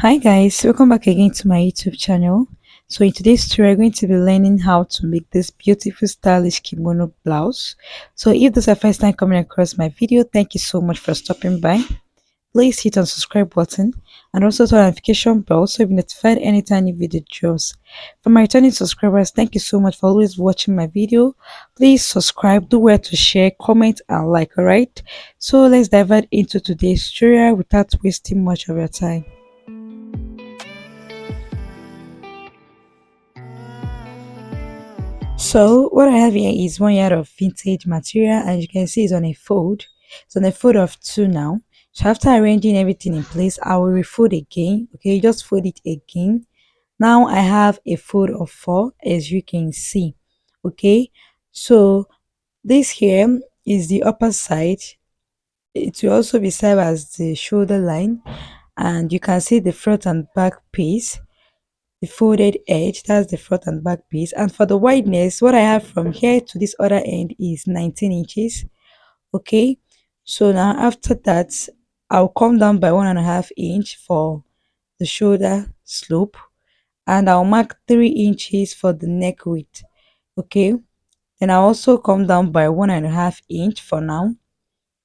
Hi guys, welcome back again to my YouTube channel. So in today's tutorial, we're going to be learning how to make this beautiful stylish kimono blouse. So if this is your first time coming across my video, thank you so much for stopping by. Please hit on subscribe button and also turn notification bell so you'll be notified anytime new video drops. For my returning subscribers, thank you so much for always watching my video. Please subscribe, do well to share, comment and like, alright? So let's dive right into today's tutorial without wasting much of your time. So what I have here is 1 yard of vintage material, and you can see it's on a fold. It's on a fold of 2 now. So after arranging everything in place, I will refold again. Okay, just fold it again. Now I have a fold of 4, as you can see. Okay, so this here is the upper side. It will also be served as the shoulder line, and you can see the front and back piece, the folded edge. That's the front and back piece. And for the wideness, what I have from here to this other end is 19 inches. Okay, so now after that, I'll come down by 1.5 inch for the shoulder slope, and I'll mark 3 inches for the neck width. Okay, then I'll also come down by 1.5 inch for now.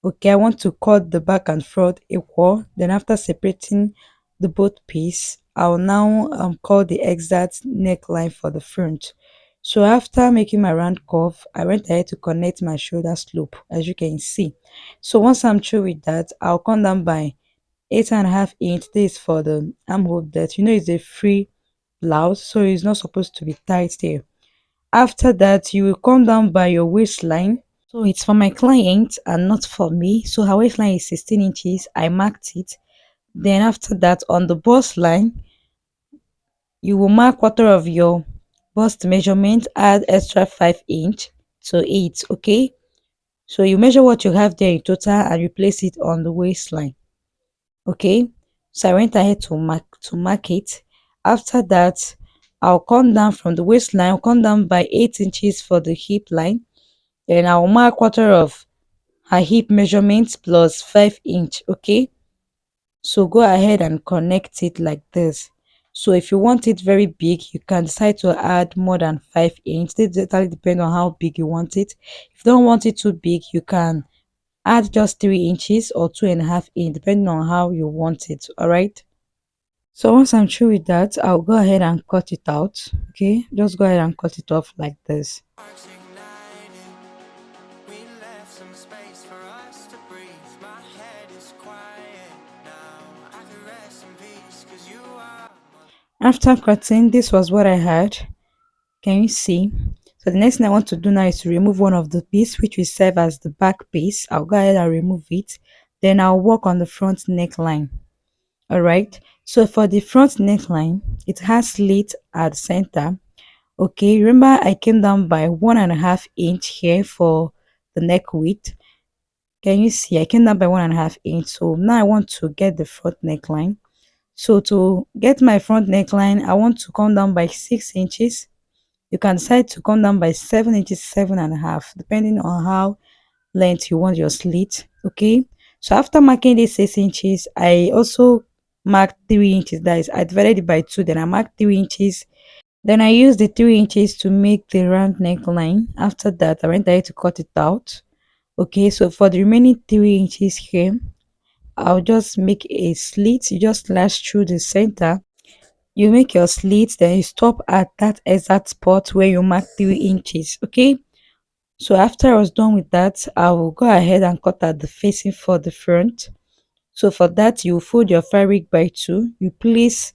Okay, I want to cut the back and front equal. Then after separating the both piece, I'll now cut the exact neckline for the front. So after making my round curve, I went ahead to connect my shoulder slope, as you can see. So once I'm through with that, I'll come down by 8.5 inch. This is for the armhole that it's a free blouse, so it's not supposed to be tight there. After that, you will come down by your waistline. So it's for my client and not for me. So her waistline is 16 inches. I marked it. Then after that, on the bust line, you will mark quarter of your bust measurement, add extra 5 inch to it. Okay, so you measure what you have there in total and replace it on the waistline. Okay, so I went ahead to mark it. After that, I'll come down from the waistline. I'll come down by 8 inches for the hip line. Then I'll mark quarter of her hip measurement plus 5 inch. Okay, so go ahead and connect it like this. So if you want it very big, you can decide to add more than 5 inch. This totally depends on how big you want it. If you don't want it too big, you can add just 3 inches or 2.5 inch, depending on how you want it. All right, so once I'm through with that, I'll go ahead and cut it out. Okay, just go ahead and cut it off like this. After cutting, this was what I had. Can you see? So the next thing I want to do now is to remove one of the piece, which will serve as the back piece. I'll go ahead and remove it. Then I'll work on the front neckline. All right, so for the front neckline, it has slit at the center. Okay, remember I came down by 1.5 inch here for the neck width. Can you see? I came down by 1.5 inch. So now I want to get the front neckline. So to get my front neckline, I want to come down by 6 inches. You can decide to come down by 7 inches, 7.5, depending on how length you want your slit. Okay, so after marking these 6 inches, I also marked 3 inches. That is, I divided it by 2, then I marked 3 inches. Then I used the 3 inches to make the round neckline. After that, I went ahead to cut it out. Okay, so for the remaining 3 inches here, I'll just make a slit. You just slash through the center. You make your slit, then you stop at that exact spot where you mark 3 inches. Okay, so after I was done with that, I will go ahead and cut out the facing for the front. So for that, you fold your fabric by 2. You place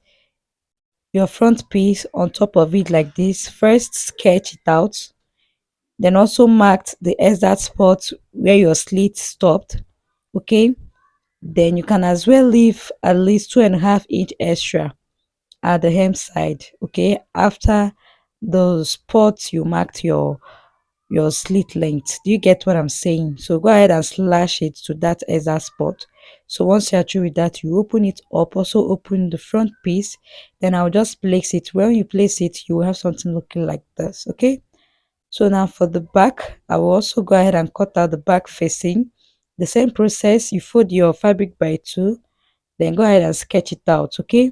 your front piece on top of it like this. First sketch it out, then also marked the exact spot where your slit stopped. Okay, then you can as well leave at least 2.5 inch extra at the hem side. Okay, after the spots you marked your slit length. Do you get what I'm saying? So go ahead and slash it to that exact spot. So once you're through with that, you open it up. Also open the front piece. Then I'll just place it. When you place it, you will have something looking like this. Okay, so now for the back, I will also go ahead and cut out the back facing. The same process, you fold your fabric by 2, then go ahead and sketch it out. Okay,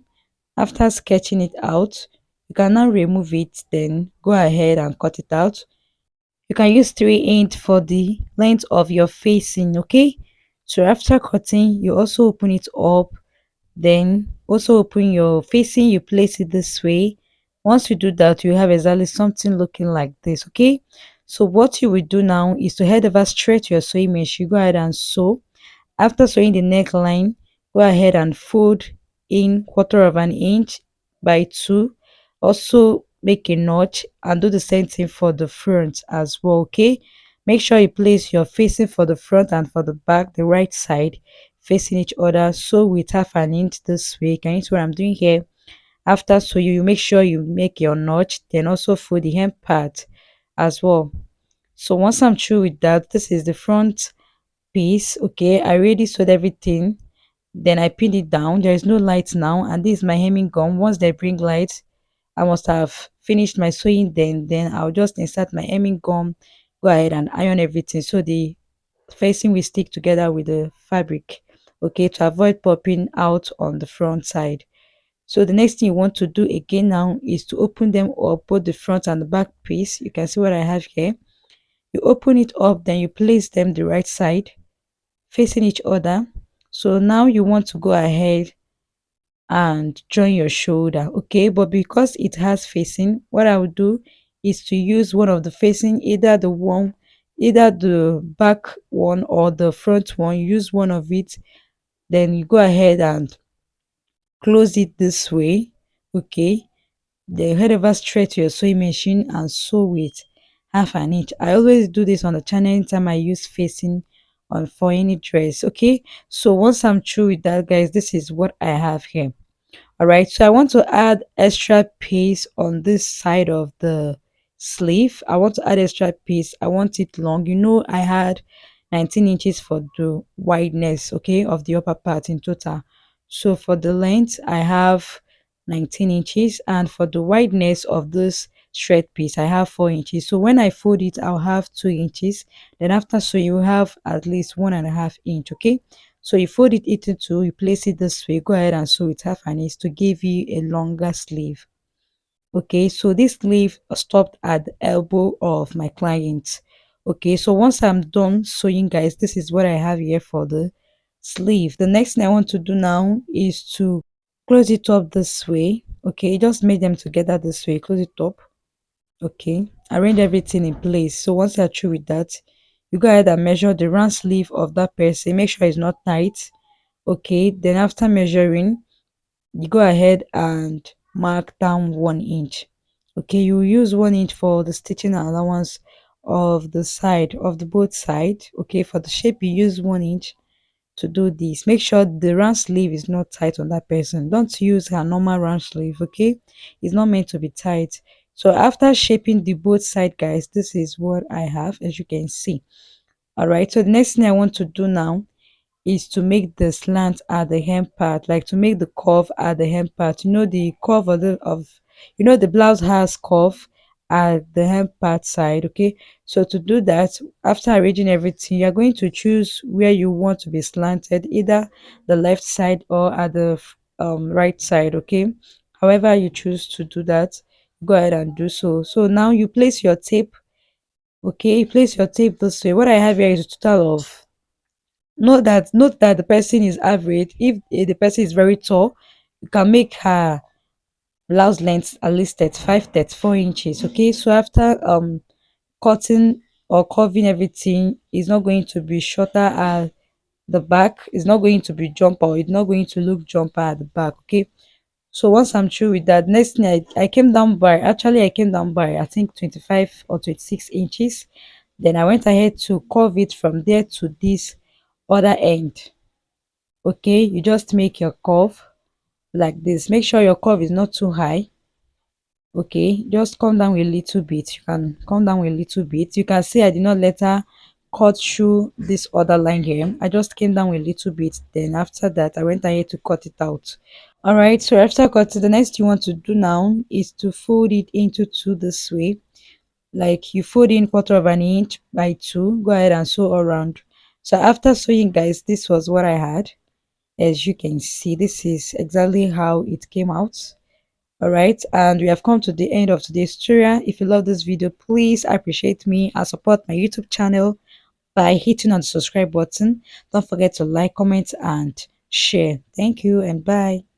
After sketching it out, you can now remove it, then go ahead and cut it out. You can use 3 inch for the length of your facing, okay? So after cutting, you also open it up, then also open your facing, you place it this way. Once you do that, you have exactly something looking like this, okay? So what you will do now is to head over straight to your sewing machine, go ahead and sew. After sewing the neckline, go ahead and fold in 1/4 inch by 2. Also make a notch and do the same thing for the front as well, okay? Make sure you place your facing for the front and for the back, the right side facing each other. Sew with 1/2 inch this way. Can you see what I'm doing here? After so you make sure you make your notch, then also fold the hem part as well. So once I'm through with that, this is the front piece. Okay, I already sewed everything, then I pinned it down. There is no light now, and this is my hemming gum. Once they bring light, I must have finished my sewing. Then I'll just insert my hemming gum, go ahead and iron everything so the facing will stick together with the fabric, okay, to avoid popping out on the front side. So the next thing you want to do again now is to open them up, both the front and the back piece. You can see what I have here. You open it up, then you place them the right side facing each other. So now you want to go ahead and join your shoulder, okay? But because it has facing, what I will do is to use one of the facing, either the back one or the front one. Use one of it, then you go ahead and close it this way, okay? Then head over straight to your sewing machine and sew with 1/2 inch. I always do this on the channel anytime I use facing on for any dress, okay? So once I'm through with that, guys, this is what I have here. All right, so I want to add extra piece on this side of the sleeve. I want to add extra piece. I want it long. You know, I had 19 inches for the wideness, okay, of the upper part in total. So for the length, I have 19 inches, and for the wideness of this straight piece, I have 4 inches. So when I fold it, I'll have 2 inches. Then after, so you have at least 1.5 inch, okay? So you fold it into two, you place it this way, go ahead and sew it 1/2 inch to give you a longer sleeve. Okay, so this sleeve stopped at the elbow of my client. Okay, so once I'm done sewing, guys, this is what I have here for the sleeve. The next thing I want to do now is to close it up this way. Okay, just make them together this way, close it up. Okay, arrange everything in place. So once you're through with that, you go ahead and measure the round sleeve of that person. Make sure it's not tight. Okay, then after measuring, you go ahead and mark down 1 inch. Okay, you use 1 inch for the stitching allowance of the side of the both side. Okay, for the shape you use 1 inch to do this. Make sure the round sleeve is not tight on that person. Don't use her normal round sleeve, okay? It's not meant to be tight. So after shaping the both side, guys, this is what I have, as you can see. All right, so the next thing I want to do now is to make the slant at the hem part, like to make the curve at the hem part. You know the curve of the blouse has curve at the hem part side, okay? So to do that, after arranging everything, you're going to choose where you want to be slanted, either the left side or at the right side, okay? However you choose to do that, go ahead and do so. So now you place your tape, okay? You place your tape this way. What I have here is a total of, note that the person is average. If the person is very tall, you can make her blouse length at least 35-34 inches, okay? So after cutting or curving everything, is not going to be shorter at the back, it's not going to be jumper, it's not going to look jumper at the back, okay? So once I'm through with that, next thing I came down by, actually I came down by, I think, 25 or 26 inches. Then I went ahead to curve it from there to this other end. Okay, you just make your curve like this. Make sure your curve is not too high. Okay, just come down a little bit. You can come down a little bit. You can see I did not let her cut through this other line here. I just came down a little bit, then after that I went ahead to cut it out. All right, so after cutting, the next you want to do now is to fold it into two this way. Like you fold in 1/4 inch by 2, go ahead and sew around. So after sewing, guys, this was what I had. As you can see, this is exactly how it came out. All right, and we have come to the end of today's tutorial. If you love this video, please appreciate me and support my YouTube channel by hitting on the subscribe button. Don't forget to like, comment, and share. Thank you, and bye.